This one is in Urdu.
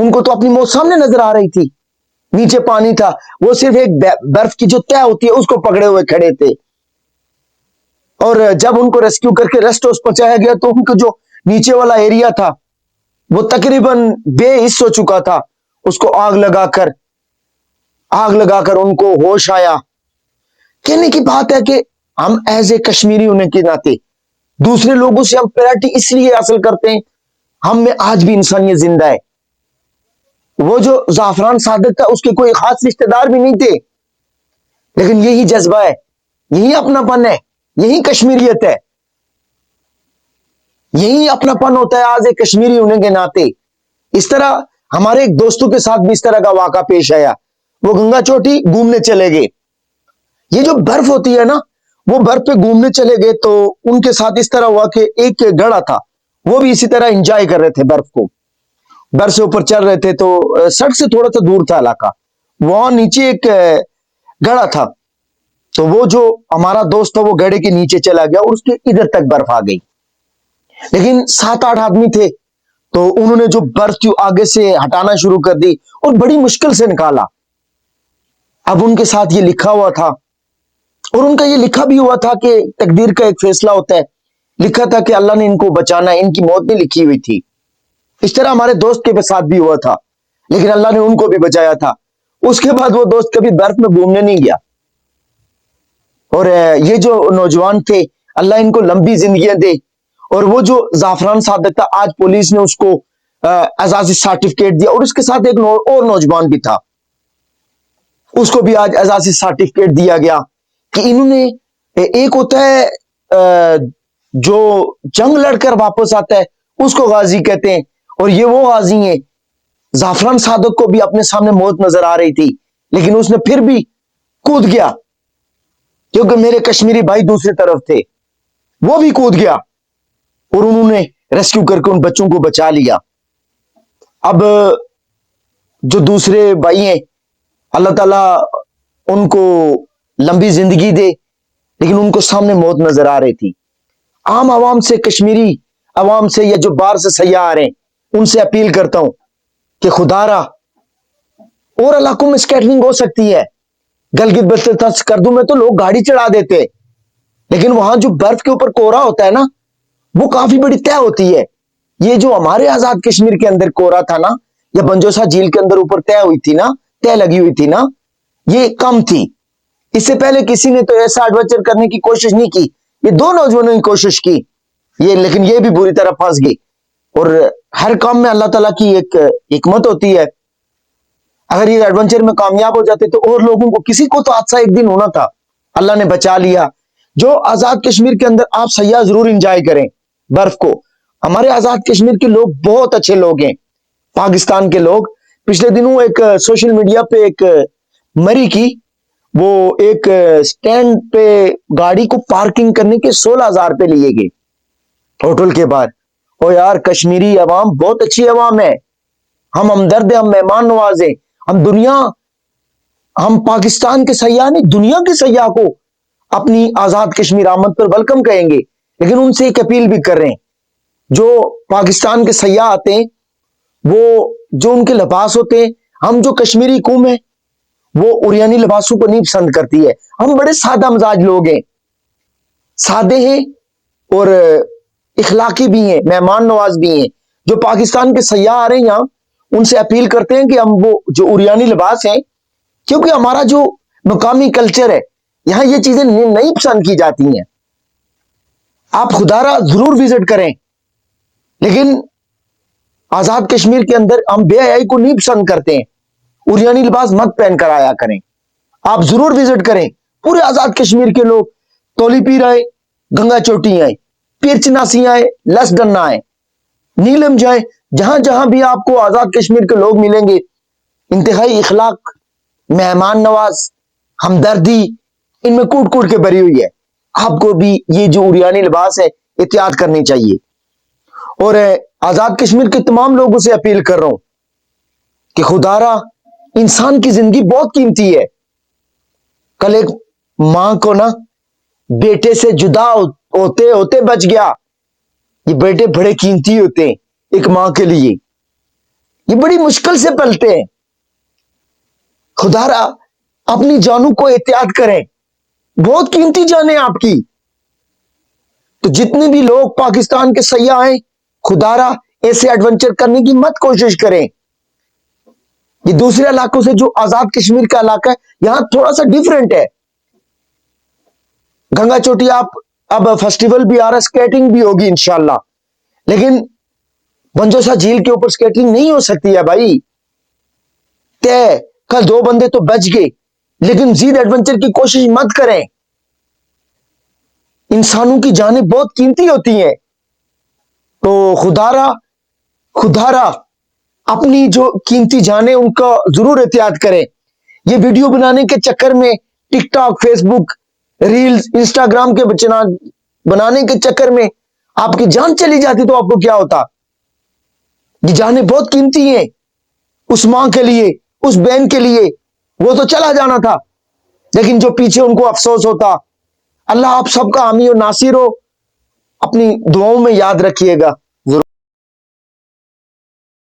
ان کو تو اپنی موت سامنے نظر آ رہی تھی. نیچے پانی تھا, وہ صرف ایک برف کی جو تہ ہوتی ہے اس کو پکڑے ہوئے کھڑے تھے. اور جب ان کو ریسکیو کر کے ریسٹ ہاؤس پہنچایا گیا تو ان کو جو نیچے والا ایریا تھا وہ تقریباً بے حس ہو چکا تھا. اس کو آگ لگا کر ان کو ہوش آیا. کہنے کی بات ہے کہ ہم ایز اے کشمیری ہونے کے ناطے دوسرے لوگوں سے ہم پیرٹی اس لیے حاصل کرتے ہیں, ہم میں آج بھی انسانیت زندہ ہے. وہ جو زعفران صادق تھا اس کے کوئی خاص رشتہ دار بھی نہیں تھے, لیکن یہی جذبہ ہے, یہی اپنا پن ہے, یہی کشمیریت ہے, یہی اپنا پن ہوتا ہے آج ایک کشمیری ہونے کے ناطے. اس طرح ہمارے ایک دوستوں کے ساتھ بھی اس طرح کا واقعہ پیش آیا. وہ گنگا چوٹی گھومنے چلے گئے. یہ جو برف ہوتی ہے نا, وہ برف پہ گھومنے چلے گئے تو ان کے ساتھ اس طرح ہوا کہ ایک گڑھا تھا, وہ بھی اسی طرح انجوائے کر رہے تھے برف کو. برف سے اوپر چل رہے تھے تو سڑک سے تھوڑا سا دور تھا علاقہ, وہاں نیچے ایک گڑھا تھا. تو وہ جو ہمارا دوست تھا وہ گڑھے کے نیچے چلا گیا اور اس کے ادھر تک برف آ گئی. لیکن 7-8 آدمی تھے تو انہوں نے جو برف تھی آگے سے ہٹانا شروع کر دی اور بڑی مشکل سے نکالا. اب ان کے ساتھ یہ لکھا ہوا تھا اور ان کا یہ لکھا بھی ہوا تھا کہ تقدیر کا ایک فیصلہ ہوتا ہے, لکھا تھا کہ اللہ نے ان کو بچانا ہے, ان کی موت نہیں لکھی ہوئی تھی. اس طرح ہمارے دوست کے ساتھ بھی ہوا تھا, لیکن اللہ نے ان کو بھی بچایا تھا. اس کے بعد وہ دوست کبھی برف میں گھومنے نہیں گیا. اور یہ جو نوجوان تھے اللہ ان کو لمبی زندگیاں دے. اور وہ جو زعفران صادق تھا آج پولیس نے اس کو اعزازی سرٹیفکیٹ دیا, اور اس کے ساتھ ایک اور نوجوان بھی تھا, اس کو بھی آج اعزازی سرٹیفکیٹ دیا گیا کہ انہوں نے, ایک ہوتا ہے جو جنگ لڑ کر واپس آتا ہے اس کو غازی کہتے ہیں, اور یہ وہ غازی ہیں. زعفران صادق کو بھی اپنے سامنے موت نظر آ رہی تھی لیکن اس نے پھر بھی کود گیا, کیونکہ میرے کشمیری بھائی دوسری طرف تھے, وہ بھی کود گیا اور انہوں نے ریسکیو کر کے ان بچوں کو بچا لیا. اب جو دوسرے بھائی ہیں اللہ تعالیٰ ان کو لمبی زندگی دے, لیکن ان کو سامنے موت نظر آ رہی تھی. عام عوام سے, کشمیری عوام سے, یا جو باہر سے سیاح آ رہے ہیں ان سے اپیل کرتا ہوں کہ خدا را اور علاقوں میں سکیٹرنگ ہو سکتی ہے. گلگت بلتستان سکردو میں تو لوگ گاڑی چڑھا دیتے, لیکن وہاں جو برف کے اوپر کوہرا ہوتا ہے نا وہ کافی بڑی طے ہوتی ہے. یہ جو ہمارے آزاد کشمیر کے اندر کوہرا تھا نا, یا بنجوسا جھیل کے اندر اوپر طے ہوئی تھی نا, طے لگی ہوئی تھی نا, یہ کم تھی. اس سے پہلے کسی نے تو ایسا ایڈونچر کرنے کی کوشش نہیں کی. یہ دو نوجوانوں نے کوشش کی, لیکن یہ بھی بری طرح پھنس گئی. اور ہر کام میں اللہ تعالیٰ کی ایک حکمت ہوتی ہے. اگر یہ ایڈونچر میں کامیاب ہو جاتے تو اور لوگوں کو, کسی کو تو حادثہ ایک دن ہونا تھا, اللہ نے بچا لیا. جو آزاد کشمیر کے اندر آپ سیاح ضرور انجوائے کریں برف کو. ہمارے آزاد کشمیر کے لوگ بہت اچھے لوگ ہیں, پاکستان کے لوگ. پچھلے دنوں ایک سوشل میڈیا پہ ایک مری کی, وہ ایک سٹینڈ پہ گاڑی کو پارکنگ کرنے کے 16,000 پہ لیے گئے ہوٹل کے بعد. او یار, کشمیری عوام بہت اچھی عوام ہے, ہم ہمدرد ہیں, ہم مہمان نواز ہیں. ہم پاکستان کے سیاح نہیں, دنیا کے سیاح کو اپنی آزاد کشمیر آمد پر ویلکم کہیں گے. لیکن ان سے ایک اپیل بھی کر رہے ہیں, جو پاکستان کے سیاح آتے ہیں وہ جو ان کے لباس ہوتے ہیں, ہم جو کشمیری قوم ہے وہ اوریانی لباسوں کو نہیں پسند کرتی ہے. ہم بڑے سادہ مزاج لوگ ہیں, سادے ہیں اور اخلاقی بھی ہیں, مہمان نواز بھی ہیں. جو پاکستان کے سیاح آ رہے ہیں یہاں, ان سے اپیل کرتے ہیں کہ ہم وہ جو اوریانی لباس ہیں, کیونکہ ہمارا جو مقامی کلچر ہے یہاں یہ چیزیں نہیں پسند کی جاتی ہیں. آپ خدا را ضرور وزٹ کریں, لیکن آزاد کشمیر کے اندر ہم بے حیائی کو نہیں پسند کرتے ہیں. اوریانی لباس مت پہن کر آیا کریں. آپ ضرور وزٹ کریں. پورے آزاد کشمیر کے لوگ تولی پیر آئے, گنگا چوٹی آئے, پیر چناسی آئے, لس ڈنا آئے, نیلم جائیں, جہاں جہاں بھی آپ کو آزاد کشمیر کے لوگ ملیں گے انتہائی اخلاق, مہمان نواز, ہمدردی ان میں کوٹ کوٹ کے بھری ہوئی ہے. آپ کو بھی یہ جو اوریانی لباس ہے احتیاط کرنی چاہیے. اور آزاد کشمیر کے تمام لوگوں سے اپیل کر رہا ہوں کہ خدا را انسان کی زندگی بہت قیمتی ہے. کل ایک ماں کو نا بیٹے سے جدا ہوتے ہوتے بچ گیا. یہ بیٹے بڑے قیمتی ہوتے ہیں ایک ماں کے لیے, یہ بڑی مشکل سے پلتے ہیں. خدا را اپنی جانوں کو احتیاط کریں، بہت قیمتی جانیں آپ کی. تو جتنے بھی لوگ پاکستان کے سیاح ہیں، خدا را ایسے ایڈونچر کرنے کی مت کوشش کریں. یہ دوسرے علاقوں سے جو آزاد کشمیر کا علاقہ ہے یہاں تھوڑا سا ڈیفرنٹ ہے. گنگا چوٹی آپ اب فیسٹیول بھی آ رہا ہے، سکیٹنگ بھی ہوگی انشاءاللہ، لیکن بنجوسا جھیل کے اوپر سکیٹنگ نہیں ہو سکتی ہے بھائی. کل 2 بندے تو بچ گئے، لیکن زید ایڈونچر کی کوشش مت کریں. انسانوں کی جانیں بہت قیمتی ہوتی ہیں. تو خدا را اپنی جو قیمتی جانیں ان کا ضرور احتیاط کریں. یہ ویڈیو بنانے کے چکر میں ٹک ٹاک، فیس بک، ریلز، انسٹاگرام کے بنانے کے چکر میں آپ کی جان چلی جاتی تو آپ کو کیا ہوتا؟ یہ جانیں بہت قیمتی ہیں. اس ماں کے لیے، اس بہن کے لیے وہ تو چلا جانا تھا، لیکن جو پیچھے ان کو افسوس ہوتا. اللہ آپ سب کا حامی و ناصر ہو. اپنی دعاؤں میں یاد رکھیے گا.